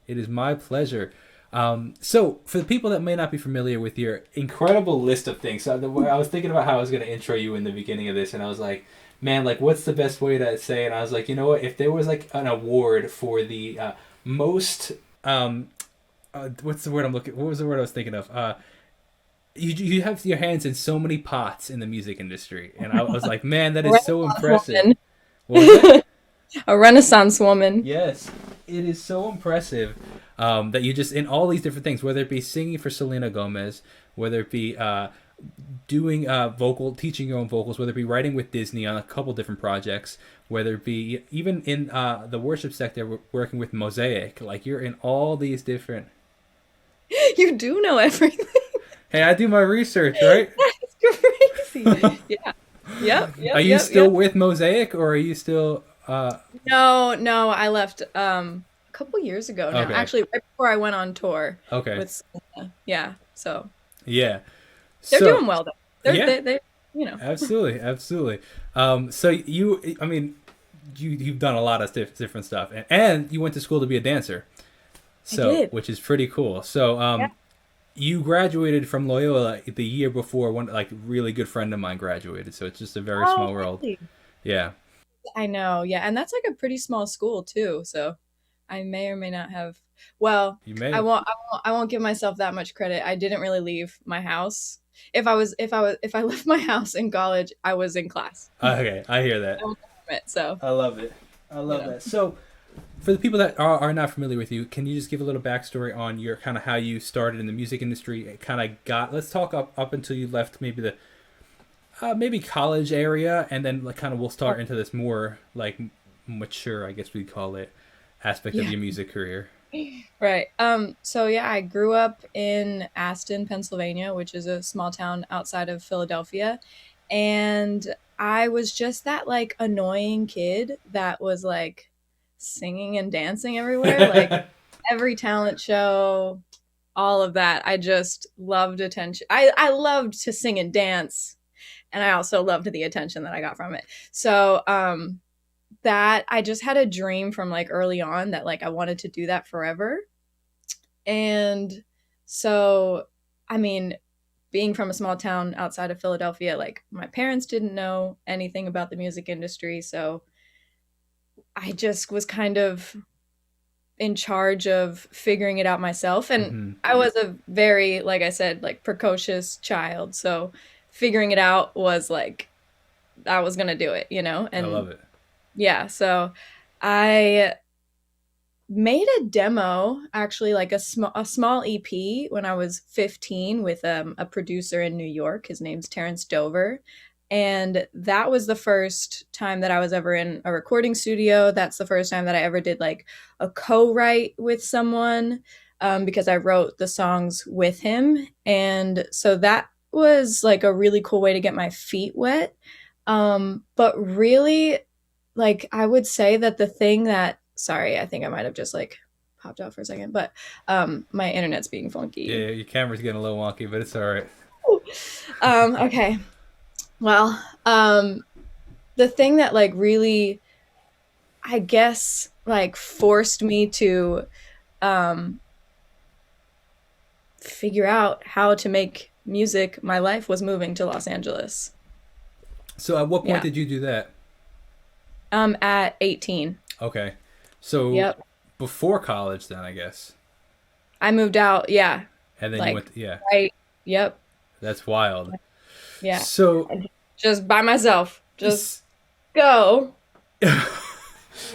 It is my pleasure. So, for the people that may not be familiar with your incredible list of things, I was thinking about how I was going to intro you in the beginning of this, and I was like, man, like, what's the best way to say it? And I was like, you know what? If there was like an award for the most, what's the word I'm looking? What was the word I was thinking of? You have your hands in so many pots in the music industry, and I was like, man, that is so Renaissance impressive. woman. What was that? A Renaissance woman. Yes, it is so impressive that you just in all these different things, whether it be singing for Selena Gomez, whether it be doing teaching your own vocals, whether it be writing with Disney on a couple different projects, whether it be even in the worship sector working with Mosaic, like you're in all these different. You do know everything. Hey, I do my research, right? That's crazy. Yeah. Yep. Are Yep. you Yep. still Yep. with Mosaic, or are you still? No, no, I left a couple years ago now. Okay, Actually, right before I went on tour okay, with Selena. Yeah. So yeah. they're So doing well though. yeah, They you know. absolutely, absolutely. So you, I mean, you've done a lot of different stuff, and you went to school to be a dancer, I so did. which is pretty cool. So Yeah. you graduated from Loyola the year before one like really good friend of mine graduated. So it's just a very Oh, small world. really? Yeah, I know. Yeah, and that's like a pretty small school too. So I may or may not have. Well, you may. I won't give myself that much credit. I didn't really leave my house. If I left my house in college, I was in class. Okay, I hear that. I was from it, so I love it. I you love know. that. So for the people that are not familiar with you, can you just give a little backstory on your kind of how you started in the music industry? It kind of got. Let's talk up until you left maybe the maybe college area, and then like kind of we'll start into this more like mature, I guess we'd call it, aspect of Yeah. your music career. Right. So yeah, I grew up in Aston, Pennsylvania, which is a small town outside of Philadelphia. And I was just that like annoying kid that was like singing and dancing everywhere, like every talent show, all of that. I just loved attention. I loved to sing and dance, and I also loved the attention that I got from it. So, that I just had a dream from like early on that like I wanted to do that forever. And so, I mean, being from a small town outside of Philadelphia, like my parents didn't know anything about the music industry. So I just was kind of in charge of figuring it out myself. And Hmm. I was a very, like I said, like precocious child. So figuring it out was like, I was going to do it, you know? I And love it. yeah, so I made a demo, actually, like a small EP when I was 15 with a producer in New York. His name's Terrence Dover, and that was the first time that I was ever in a recording studio. That's the first time that I ever did like a co-write with someone, because I wrote the songs with him, and so that was like a really cool way to get my feet wet. But really, like I would say that the thing that sorry, I think I might have just like popped out for a second, but my internet's being funky. Yeah, your camera's getting a little wonky, but it's all right. Okay. Well, the thing that like really I guess like forced me to um figure out how to make music my life was moving to Los Angeles. So at what point Yeah. did you do that? At 18. Okay, so Yep. before college, then I guess, I moved out, yeah. and then you Like went. Yeah, right. Yep. that's wild. Yeah. So Just by myself. Just s- go. hey,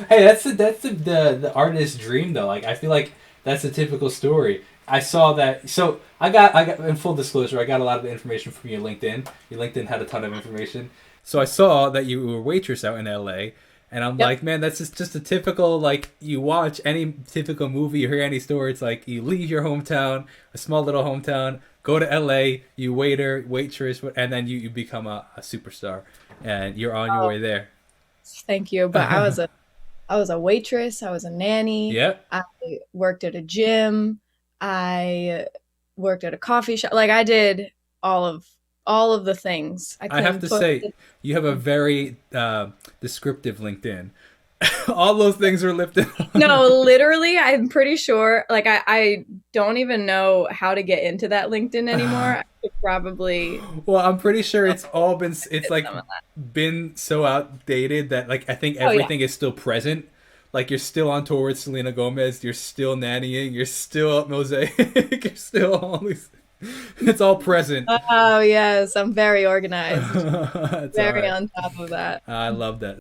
that's the artist's dream though. Like I feel like that's a typical story. I saw that. So I got in full disclosure. I got a lot of the information from your LinkedIn. Your LinkedIn had a ton of information. So I saw that you were a waitress out in L.A. And I'm Yep. like, man, that's just a typical like you watch any typical movie, you hear any story. It's like you leave your hometown, a small little hometown, go to L.A. You waitress, and then you become a superstar, and you're on your Oh, way there. thank you. But I was a waitress, I was a nanny, Yep. I worked at a gym, I worked at a coffee shop. Like I did all of all of the things. I I have couldn't to put say, you have a very descriptive LinkedIn. All those things are lifted. No, literally, I'm pretty sure. Like, I don't even know how to get into that LinkedIn anymore. I could probably Well, I'm pretty sure it's all been, it's get like some of that. been so outdated that like I think Oh yeah. everything is still present. Like you're still on tour with Selena Gomez, you're still nannying, you're still at Mosaic, you're still all these. It's all present. Oh yes, I'm very organized. That's all Very right. on top of that. I love that.